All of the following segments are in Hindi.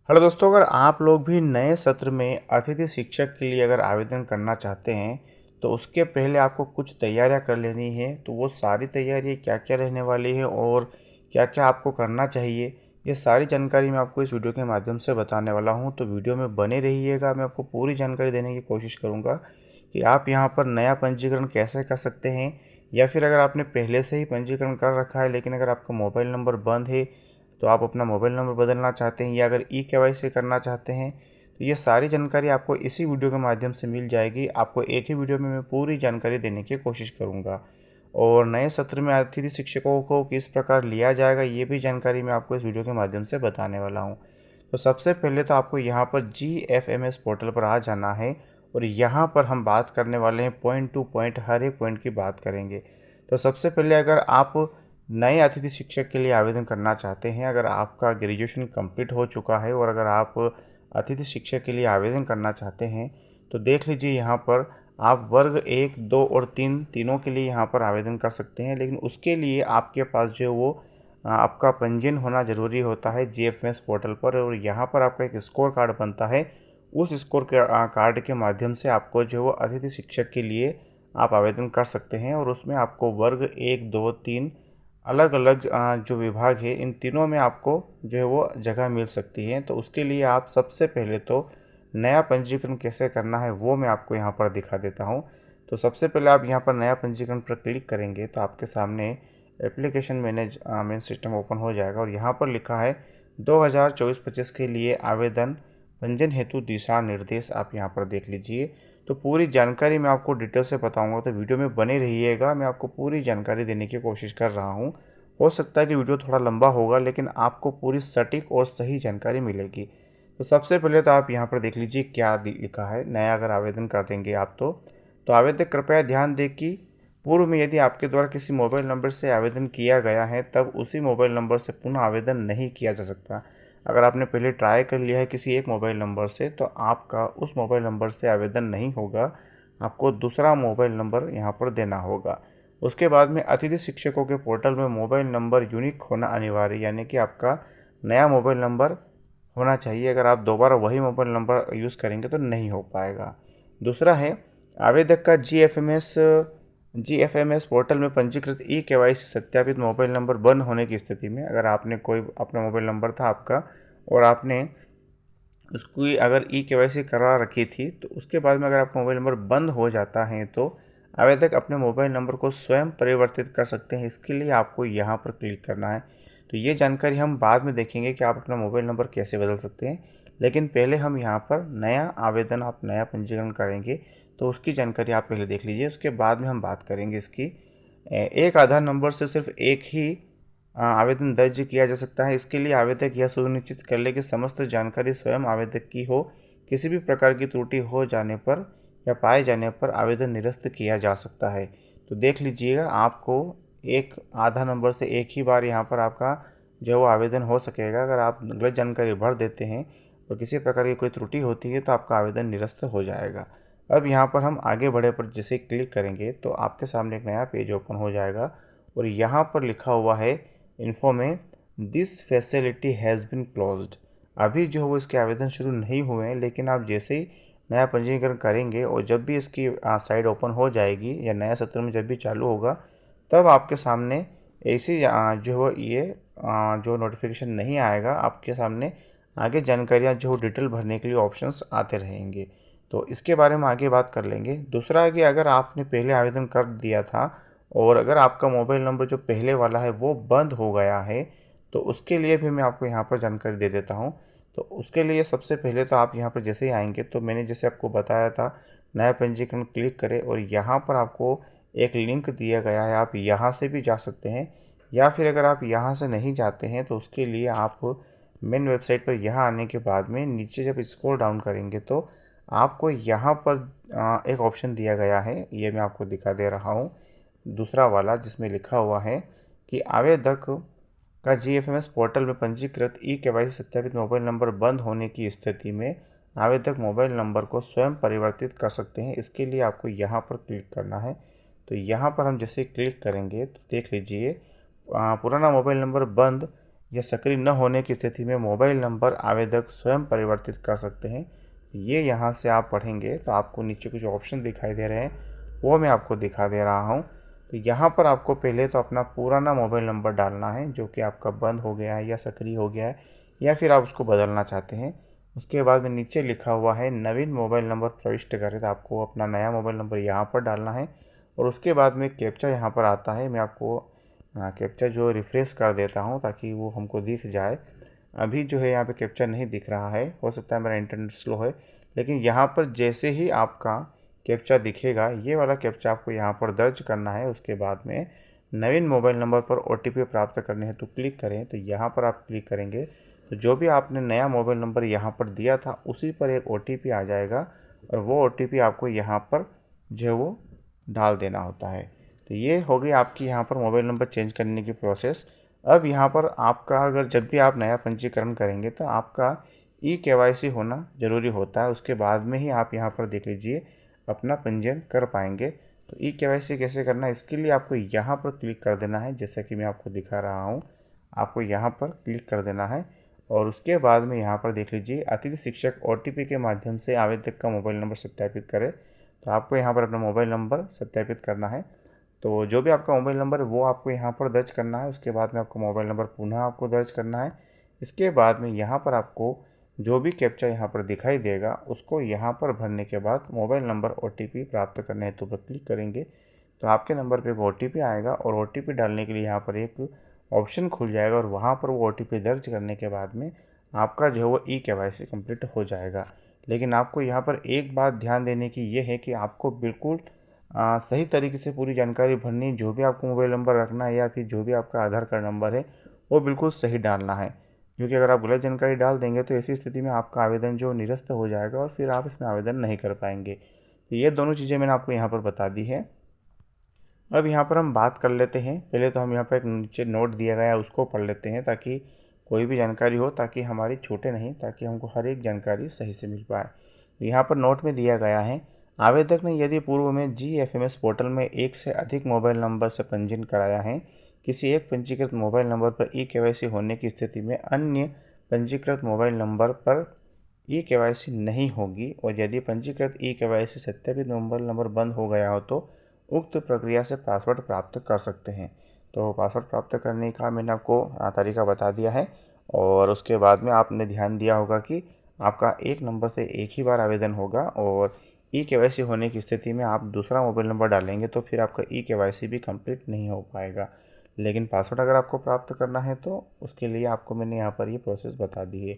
हेलो दोस्तों, अगर आप लोग भी नए सत्र में अतिथि शिक्षक के लिए अगर आवेदन करना चाहते हैं तो उसके पहले आपको कुछ तैयारियां कर लेनी है। तो वो सारी तैयारी क्या क्या रहने वाली है और क्या क्या आपको करना चाहिए, ये सारी जानकारी मैं आपको इस वीडियो के माध्यम से बताने वाला हूं। तो वीडियो में बने रहिएगा, मैं आपको पूरी जानकारी देने की कोशिश करूंगा कि आप यहां पर नया पंजीकरण कैसे कर सकते हैं, या फिर अगर आपने पहले से ही पंजीकरण कर रखा है लेकिन अगर आपका मोबाइल नंबर बंद है तो आप अपना मोबाइल नंबर बदलना चाहते हैं, या अगर ई-केवाईसी करना चाहते हैं, तो ये सारी जानकारी आपको इसी वीडियो के माध्यम से मिल जाएगी। आपको एक ही वीडियो में मैं पूरी जानकारी देने की कोशिश करूँगा। और नए सत्र में अतिथि शिक्षकों को किस प्रकार लिया जाएगा, ये भी जानकारी मैं आपको इस वीडियो के माध्यम से बताने वाला हूँ। तो सबसे पहले तो आपको यहाँ पर GFMS पोर्टल पर आ जाना है और यहाँ पर हम बात करने वाले हैं पॉइंट टू पॉइंट, हर एक पॉइंट की बात करेंगे। तो सबसे पहले अगर आप नए अतिथि शिक्षक के लिए आवेदन करना चाहते हैं, अगर आपका ग्रेजुएशन कंप्लीट हो चुका है और अगर आप अतिथि शिक्षक के लिए आवेदन करना चाहते हैं तो देख लीजिए यहाँ पर आप वर्ग 1, 2 और 3 तीनों के लिए यहाँ पर आवेदन कर सकते हैं। लेकिन उसके लिए आपके पास जो है वो आपका पंजीयन होना ज़रूरी होता है GFMS पोर्टल पर, और यहाँ पर आपका एक स्कोर कार्ड बनता है। उस स्कोर कार्ड के माध्यम से आपको जो है वो अतिथि शिक्षक के लिए आप आवेदन कर सकते हैं, और उसमें आपको वर्ग 1, 2, 3 अलग अलग जो विभाग है इन तीनों में आपको जो है वो जगह मिल सकती है। तो उसके लिए आप सबसे पहले तो नया पंजीकरण कैसे करना है वो मैं आपको यहाँ पर दिखा देता हूँ। तो सबसे पहले आप यहाँ पर नया पंजीकरण पर क्लिक करेंगे तो आपके सामने एप्लीकेशन मेन सिस्टम ओपन हो जाएगा, और यहाँ पर लिखा है 2024-25 के लिए आवेदन पंजीयन हेतु दिशा निर्देश, आप यहाँ पर देख लीजिए। तो पूरी जानकारी मैं आपको डिटेल से बताऊंगा, तो वीडियो में बने रहिएगा, मैं आपको पूरी जानकारी देने की कोशिश कर रहा हूं। हो सकता है कि वीडियो थोड़ा लंबा होगा लेकिन आपको पूरी सटीक और सही जानकारी मिलेगी। तो सबसे पहले तो आप यहाँ पर देख लीजिए क्या लिखा है। नया अगर आवेदन कर देंगे आप तो आवेदक कृपया ध्यान दें कि पूर्व में यदि आपके द्वारा किसी मोबाइल नंबर से आवेदन किया गया है तब उसी मोबाइल नंबर से पुनः आवेदन नहीं किया जा सकता। अगर आपने पहले ट्राई कर लिया है किसी एक मोबाइल नंबर से तो आपका उस मोबाइल नंबर से आवेदन नहीं होगा, आपको दूसरा मोबाइल नंबर यहाँ पर देना होगा। उसके बाद में अतिथि शिक्षकों के पोर्टल में मोबाइल नंबर यूनिक होना अनिवार्य, यानी कि आपका नया मोबाइल नंबर होना चाहिए। अगर आप दोबारा वही मोबाइल नंबर यूज़ करेंगे तो नहीं हो पाएगा। दूसरा है आवेदक का GFMS पोर्टल में पंजीकृत ई-केवाईसी सत्यापित मोबाइल नंबर बंद होने की स्थिति में, अगर आपने कोई अपना मोबाइल नंबर था आपका और आपने उसकी अगर ई-केवाईसी करा रखी थी तो उसके बाद में अगर आपका मोबाइल नंबर बंद हो जाता है तो आवेदक अपने मोबाइल नंबर को स्वयं परिवर्तित कर सकते हैं। इसके लिए आपको यहाँ पर क्लिक करना है। तो ये जानकारी हम बाद में देखेंगे कि आप अपना मोबाइल नंबर कैसे बदल सकते हैं, लेकिन पहले हम यहाँ पर नया आवेदन, आप नया पंजीकरण करेंगे तो उसकी जानकारी आप पहले देख लीजिए, उसके बाद में हम बात करेंगे इसकी। एक आधार नंबर से सिर्फ एक ही आवेदन दर्ज किया जा सकता है। इसके लिए आवेदक यह सुनिश्चित कर ले कि समस्त जानकारी स्वयं आवेदक की हो। किसी भी प्रकार की त्रुटि हो जाने पर या पाए जाने पर आवेदन निरस्त किया जा सकता है। तो देख लीजिएगा, आपको एक आधार नंबर से एक ही बार यहाँ पर आपका जो वो आवेदन हो सकेगा। अगर आप गलत जानकारी भर देते हैं और किसी प्रकार की कोई त्रुटि होती है तो आपका आवेदन निरस्त हो जाएगा। अब यहाँ पर हम आगे बढ़े पर जैसे क्लिक करेंगे तो आपके सामने एक नया पेज ओपन हो जाएगा, और यहाँ पर लिखा हुआ है इन्फो में this facility has been closed. अभी जो वो इसके आवेदन शुरू नहीं हुए हैं, लेकिन आप जैसे ही नया पंजीकरण करेंगे और जब भी इसकी साइट ओपन हो जाएगी या नया सत्र में जब भी चालू होगा तब आपके सामने ऐसी जो है ये जो नोटिफिकेशन नहीं आएगा, आपके सामने आगे जानकारियाँ जो डिटेल भरने के लिए ऑप्शंस आते रहेंगे। तो इसके बारे में आगे बात कर लेंगे। दूसरा है कि अगर आपने पहले आवेदन कर दिया था और अगर आपका मोबाइल नंबर जो पहले वाला है वो बंद हो गया है तो उसके लिए भी मैं आपको यहाँ पर जानकारी दे देता हूँ। तो उसके लिए सबसे पहले तो आप यहाँ पर जैसे ही आएंगे तो मैंने जैसे आपको बताया था नया पंजीकरण क्लिक करें, और यहाँ पर आपको एक लिंक दिया गया है, आप यहाँ से भी जा सकते हैं, या फिर अगर आप यहाँ से नहीं जाते हैं तो उसके लिए आप मेन वेबसाइट पर यहाँ आने के बाद में नीचे जब स्क्रॉल डाउन करेंगे तो आपको यहाँ पर एक ऑप्शन दिया गया है, ये मैं आपको दिखा दे रहा हूँ, दूसरा वाला जिसमें लिखा हुआ है कि आवेदक का GFMS पोर्टल में पंजीकृत ई-केवाईसी सत्यापित मोबाइल नंबर बंद होने की स्थिति में आवेदक मोबाइल नंबर को स्वयं परिवर्तित कर सकते हैं। इसके लिए आपको यहाँ पर क्लिक करना है। तो यहाँ पर हम जैसे क्लिक करेंगे तो देख लीजिए पुराना मोबाइल नंबर बंद या सक्रिय न होने की स्थिति में मोबाइल नंबर आवेदक स्वयं परिवर्तित कर सकते हैं। ये यहाँ से आप पढ़ेंगे तो आपको नीचे कुछ ऑप्शन दिखाई दे रहे हैं, वो मैं आपको दिखा दे रहा हूँ। तो यहाँ पर आपको पहले तो अपना पुराना मोबाइल नंबर डालना है जो कि आपका बंद हो गया है या सक्रिय हो गया है, या फिर आप उसको बदलना चाहते हैं। उसके बाद में नीचे लिखा हुआ है नवीन मोबाइल नंबर प्रविष्ट करें, तो आपको अपना नया मोबाइल नंबर यहाँ पर डालना है। और उसके बाद में कैप्चा यहाँ पर आता है, मैं आपको कैप्चा जो रिफ़्रेश कर देता हूँ ताकि वो हमको दिख जाए। अभी जो है यहाँ पे कैप्चा नहीं दिख रहा है, हो सकता है मेरा इंटरनेट स्लो है, लेकिन यहाँ पर जैसे ही आपका कैप्चा दिखेगा, ये वाला कैप्चा आपको यहाँ पर दर्ज करना है। उसके बाद में नवीन मोबाइल नंबर पर OTP प्राप्त करने हेतु क्लिक करें, तो यहाँ पर आप क्लिक करेंगे तो जो भी आपने नया मोबाइल नंबर यहाँ पर दिया था उसी पर एक OTP आ जाएगा, और वो OTP आपको यहाँ पर जो है वो डाल देना होता है। तो ये हो गई आपकी यहाँ पर मोबाइल नंबर चेंज करने की प्रोसेस। अब यहाँ पर आपका अगर जब भी आप नया पंजीकरण करेंगे तो आपका KYC होना ज़रूरी होता है, उसके बाद में ही आप यहाँ पर देख लीजिए अपना पंजीयन कर पाएंगे। तो KYC कैसे करना है, इसके लिए आपको यहाँ पर क्लिक कर देना है, जैसा कि मैं आपको दिखा रहा हूँ। आपको यहाँ पर क्लिक कर देना है और उसके बाद में यहाँ पर देख लीजिए अतिथि शिक्षक OTP के माध्यम से आवेदक का मोबाइल नंबर सत्यापित करें। तो आपको यहाँ पर अपना मोबाइल नंबर सत्यापित करना है। तो जो भी आपका मोबाइल नंबर है वो आपको यहाँ पर दर्ज करना है। उसके बाद में आपको मोबाइल नंबर पुनः आपको दर्ज करना है। इसके बाद में यहाँ पर आपको जो भी कैप्चा यहाँ पर दिखाई देगा उसको यहाँ पर भरने के बाद मोबाइल नंबर OTP प्राप्त करने हेतु पर क्लिक करेंगे, तो आपके नंबर पे एक OTP आएगा और OTP डालने के लिए यहाँ पर एक ऑप्शन खुल जाएगा और वहाँ पर वो OTP दर्ज करने के बाद में आपका जो है वो KYC कंप्लीट हो जाएगा। लेकिन आपको यहाँ पर एक बात ध्यान देने की ये है कि आपको बिल्कुल सही तरीके से पूरी जानकारी भरनी, जो भी आपको मोबाइल नंबर रखना है या फिर जो भी आपका आधार कार्ड नंबर है वो बिल्कुल सही डालना है, क्योंकि अगर आप गलत जानकारी डाल देंगे तो ऐसी स्थिति में आपका आवेदन जो निरस्त हो जाएगा और फिर आप इसमें आवेदन नहीं कर पाएंगे। तो ये दोनों चीज़ें मैंने आपको यहाँ पर बता दी है। अब यहाँ पर हम बात कर लेते हैं, पहले तो हम यहाँ पर एक नीचे नोट दिया गया है उसको पढ़ लेते हैं ताकि कोई भी जानकारी हो ताकि हमारी छूटे नहीं, ताकि हमको हर एक जानकारी सही से मिल पाए। तो यहाँ पर नोट में दिया गया है, आवेदक ने यदि पूर्व में GFMS पोर्टल में एक से अधिक मोबाइल नंबर से पंजीयन कराया है, किसी एक पंजीकृत मोबाइल नंबर पर KYC होने की स्थिति में अन्य पंजीकृत मोबाइल नंबर पर KYC नहीं होगी, और यदि पंजीकृत KYC सत्यापित मोबाइल नंबर बंद हो गया हो तो उक्त प्रक्रिया से पासवर्ड प्राप्त कर सकते हैं। तो पासवर्ड प्राप्त करने का मैंने आपको तरीका बता दिया है, और उसके बाद में आपने ध्यान दिया होगा कि आपका एक नंबर से एक ही बार आवेदन होगा, और KYC होने की स्थिति में आप दूसरा मोबाइल नंबर डालेंगे तो फिर आपका KYC भी कंप्लीट नहीं हो पाएगा। लेकिन पासवर्ड अगर आपको प्राप्त करना है तो उसके लिए आपको मैंने यहाँ पर ये प्रोसेस बता दी है।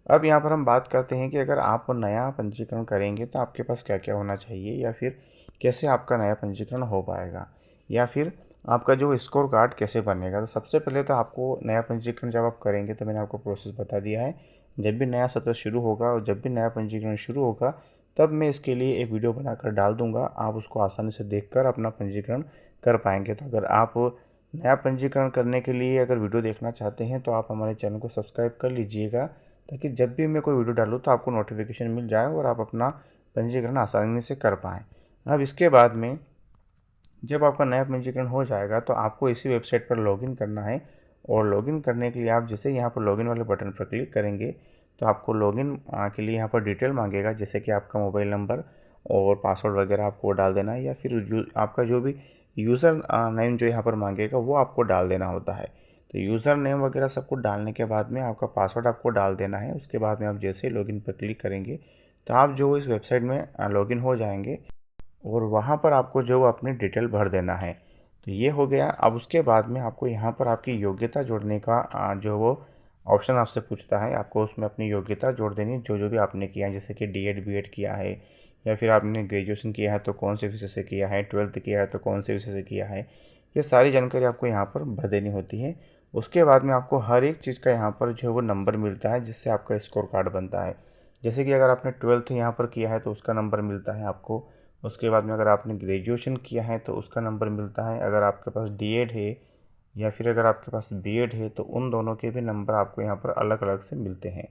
अब यहाँ पर हम बात करते हैं कि अगर आप नया पंजीकरण करेंगे तो आपके पास क्या क्या होना चाहिए, या फिर कैसे आपका नया पंजीकरण हो पाएगा, या फिर आपका जो स्कोर कार्ड कैसे बनेगा। तो सबसे पहले तो आपको नया पंजीकरण जब आप करेंगे तो मैंने आपको प्रोसेस बता दिया है। जब भी नया सत्र शुरू होगा और जब भी नया पंजीकरण शुरू होगा तब मैं इसके लिए एक वीडियो बनाकर डाल दूंगा, आप उसको आसानी से देखकर अपना पंजीकरण कर पाएंगे। तो अगर आप नया पंजीकरण करने के लिए अगर वीडियो देखना चाहते हैं तो आप हमारे चैनल को सब्सक्राइब कर लीजिएगा, ताकि जब भी मैं कोई वीडियो डालूँ तो आपको नोटिफिकेशन मिल जाए और आप अपना पंजीकरण आसानी से कर पाएँ। अब इसके बाद में जब आपका नया पंजीकरण हो जाएगा तो आपको इसी वेबसाइट पर लॉगिन करना है, और लॉगिन करने के लिए आप जैसे यहाँ पर लॉगिन वाले बटन पर क्लिक करेंगे तो आपको लॉगिन के लिए यहाँ पर डिटेल मांगेगा, जैसे कि आपका मोबाइल नंबर और पासवर्ड वगैरह आपको डाल देना है, या फिर आपका जो भी यूज़र नेम जो यहाँ पर मांगेगा वो आपको डाल देना होता है। तो यूज़र नेम वगैरह सब कुछ डालने के बाद में आपका पासवर्ड आपको डाल देना है। उसके बाद में आप जैसे ही लॉगिन पर क्लिक करेंगे तो आप जो इस वेबसाइट में लॉगिन हो जाएंगे, और वहाँ पर आपको जो अपनी डिटेल भर देना है। तो ये हो गया। अब उसके बाद में आपको यहाँ पर आपकी योग्यता जोड़ने का जो वो ऑप्शन आपसे पूछता है, आपको उसमें अपनी योग्यता जोड़ देनी जो जो भी आपने किया है, जैसे कि D.Ed B.Ed किया है, या फिर आपने ग्रेजुएशन किया है तो कौन से विषय से किया है, 12th किया है तो कौन से विषय से किया है, ये सारी जानकारी आपको यहाँ पर भर देनी होती है। उसके बाद में आपको हर एक चीज़ का यहाँ पर जो है वो नंबर मिलता है, जिससे आपका स्कोर कार्ड बनता है। जैसे कि अगर आपने 12th यहाँ पर किया है तो उसका नंबर मिलता है आपको। उसके बाद में अगर आपने ग्रेजुएशन किया है तो उसका नंबर मिलता है। अगर आपके पास D.Ed है या फिर अगर आपके पास B.Ed है तो उन दोनों के भी नंबर आपको यहाँ पर अलग अलग से मिलते हैं।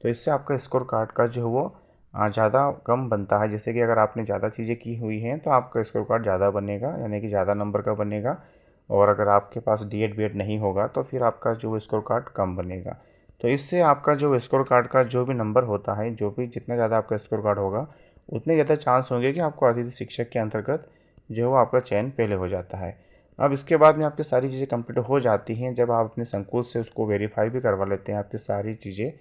तो इससे आपका स्कोर कार्ड का जो है वो ज़्यादा कम बनता है। जैसे कि अगर आपने ज़्यादा चीज़ें की हुई हैं तो आपका स्कोर कार्ड ज़्यादा बनेगा, यानी कि ज़्यादा नंबर का बनेगा। और अगर आपके पास डी.एड. बी.एड. नहीं होगा तो फिर आपका जो स्कोर कार्ड कम बनेगा। तो इससे आपका जो स्कोर कार्ड का जो भी नंबर होता है, जो भी जितना ज़्यादा आपका स्कोर कार्ड होगा, उतने ज़्यादा चांस होंगे कि आपको अतिथि शिक्षक के अंतर्गत जो है वो आपका चयन पहले हो जाता है। अब इसके बाद में आपकी सारी चीज़ें कंप्लीट हो जाती हैं, जब आप अपने संकुल से उसको वेरीफाई भी करवा लेते हैं आपकी सारी चीज़ें,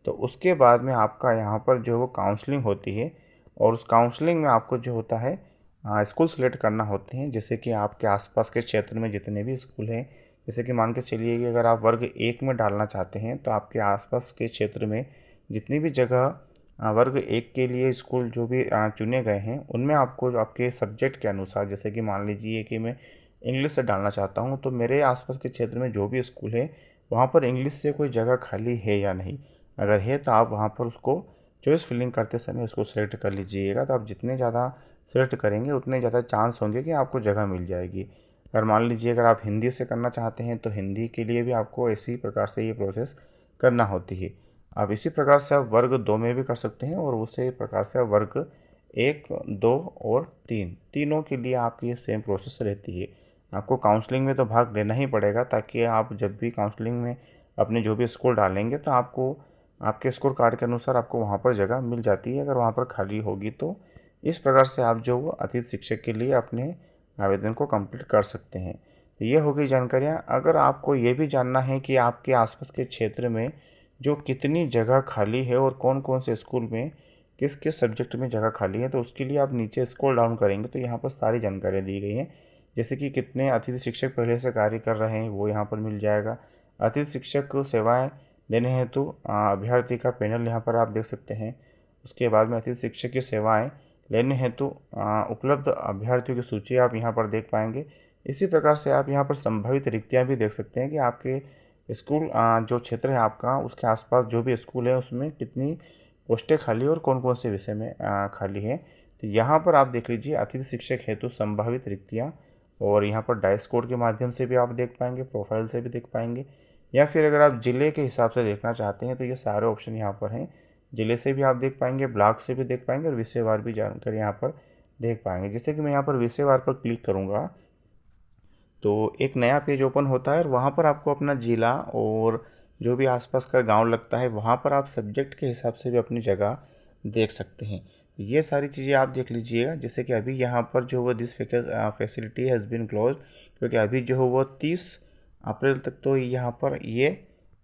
तो उसके बाद में आपका यहाँ पर जो है वो काउंसलिंग होती है। और उस काउंसलिंग में आपको जो होता है स्कूल सेलेक्ट करना होते हैं, जैसे कि आपके आसपास के क्षेत्र में जितने भी स्कूल हैं। जैसे कि मान के चलिए कि अगर आप वर्ग 1 में डालना चाहते हैं, तो आपके आसपास के क्षेत्र में जितनी भी जगह वर्ग 1 के लिए स्कूल जो भी चुने गए हैं, उनमें आपको जो आपके सब्जेक्ट के अनुसार, जैसे कि मान लीजिए कि मैं इंग्लिश से डालना चाहता हूँ, तो मेरे आसपास के क्षेत्र में जो भी स्कूल है, वहाँ पर इंग्लिश से कोई जगह खाली है या नहीं। अगर है तो आप वहाँ पर उसको चॉइस फिलिंग करते समय उसको सेलेक्ट कर लीजिएगा। तो आप जितने ज़्यादा सेलेक्ट करेंगे उतने ज़्यादा चांस होंगे कि आपको जगह मिल जाएगी। अगर मान लीजिए अगर आप हिंदी से करना चाहते हैं, तो हिंदी के लिए भी आपको इसी प्रकार से ये प्रोसेस करना होती है। आप इसी प्रकार से आप वर्ग 2 में भी कर सकते हैं, और उसी प्रकार से आप वर्ग 1, 2 और 3 तीनों के लिए आपकी ये सेम प्रोसेस रहती है। आपको काउंसलिंग में तो भाग लेना ही पड़ेगा, ताकि आप जब भी काउंसलिंग में अपने जो भी स्कूल डालेंगे, तो आपको आपके स्कोर कार्ड के अनुसार आपको वहाँ पर जगह मिल जाती है, अगर वहाँ पर खाली होगी तो। इस प्रकार से आप जो अतिथि शिक्षक के लिए अपने आवेदन को कंप्लीट कर सकते हैं। ये हो गई जानकारियाँ। अगर आपको ये भी जानना है कि आपके आसपास के क्षेत्र में जो कितनी जगह खाली है और कौन कौन से स्कूल में किस किस सब्जेक्ट में जगह खाली है, तो उसके लिए आप नीचे स्क्रॉल डाउन करेंगे तो यहाँ पर सारी जानकारियाँ दी गई हैं। जैसे कि कितने अतिथि शिक्षक पहले से कार्य कर रहे हैं, वो यहाँ पर मिल जाएगा। अतिथि शिक्षक को सेवाएं देने हेतु अभ्यर्थी का पैनल यहाँ पर आप देख सकते हैं। उसके बाद में अतिथि शिक्षक की सेवाएं लेने हेतु उपलब्ध अभ्यर्थियों की सूची आप यहाँ पर देख पाएंगे। इसी प्रकार से आप यहाँ पर संभावित रिक्तियाँ भी देख सकते हैं कि आपके स्कूल जो क्षेत्र है आपका, उसके आसपास जो भी स्कूल है उसमें कितनी पोस्टें खाली और कौन कौन से विषय में खाली है। तो यहाँ पर आप देख लीजिए अतिथि शिक्षक हेतु संभावित रिक्तियाँ, और यहाँ पर डाइस कोड के माध्यम से भी आप देख पाएंगे, प्रोफाइल से भी देख पाएंगे, या फिर अगर आप ज़िले के हिसाब से देखना चाहते हैं तो ये सारे ऑप्शन यहाँ पर हैं। ज़िले से भी आप देख पाएंगे, ब्लॉक से भी देख पाएंगे, और विषयवार भी जानकारी यहाँ पर देख पाएंगे। जैसे कि मैं यहाँ पर विषयवार पर क्लिक करूँगा तो एक नया पेज ओपन होता है, और वहाँ पर आपको अपना ज़िला और जो भी आसपास का गांव लगता है, वहाँ पर आप सब्जेक्ट के हिसाब से भी अपनी जगह देख सकते हैं। ये सारी चीज़ें आप देख लीजिएगा। जैसे कि अभी यहाँ पर जो वो this facility has been close, क्योंकि अभी जो है वो 30 अप्रैल तक तो यहाँ पर ये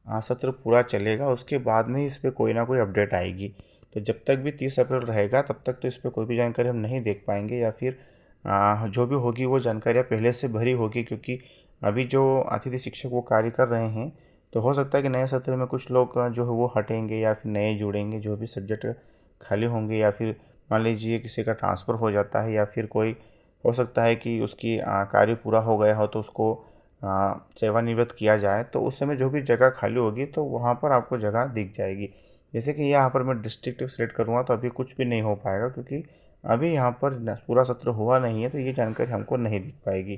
सत्र पूरा चलेगा। उसके बाद में इस पर कोई ना कोई अपडेट आएगी। तो जब तक भी 30 अप्रैल रहेगा तब तक तो इस पर कोई भी जानकारी हम नहीं देख पाएंगे, या फिर जो भी होगी वो जानकारियाँ पहले से भरी होगी, क्योंकि अभी जो अतिथि शिक्षक वो कार्य कर रहे हैं। तो हो सकता है कि नए सत्र में कुछ लोग जो है वो हटेंगे या फिर नए जुड़ेंगे, जो भी सब्जेक्ट खाली होंगे, या फिर मान लीजिए किसी का ट्रांसफ़र हो जाता है, या फिर कोई हो सकता है कि उसकी कार्य पूरा हो गया हो तो उसको सेवानिवृत्त किया जाए, तो उस समय जो भी जगह खाली होगी तो वहाँ पर आपको जगह दिख जाएगी। जैसे कि यहाँ पर मैं डिस्ट्रिक्ट सेलेक्ट करूँगा तो अभी कुछ भी नहीं हो पाएगा, क्योंकि अभी यहाँ पर पूरा सत्र हुआ नहीं है, तो ये जानकारी हमको नहीं दिख पाएगी।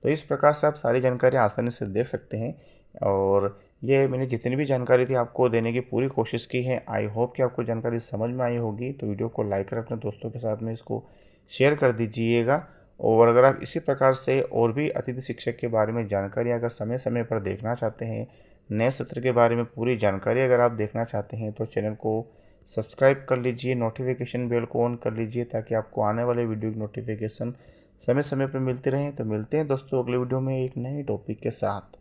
तो इस प्रकार से आप सारी जानकारी आसानी से देख सकते हैं। और ये मैंने जितनी भी जानकारी थी आपको देने की पूरी कोशिश की है। आई होप कि आपको जानकारी समझ में आई होगी। तो वीडियो को लाइक कर अपने दोस्तों के साथ में इसको शेयर कर दीजिएगा। और अगर आप इसी प्रकार से और भी अतिथि शिक्षक के बारे में जानकारी अगर समय समय पर देखना चाहते हैं, नए सत्र के बारे में पूरी जानकारी अगर आप देखना चाहते हैं, तो चैनल को सब्सक्राइब कर लीजिए, नोटिफिकेशन बेल को ऑन कर लीजिए, ताकि आपको आने वाले वीडियो की नोटिफिकेशन समय समय पर मिलते रहें। तो मिलते हैं दोस्तों अगले वीडियो में एक नए टॉपिक के साथ।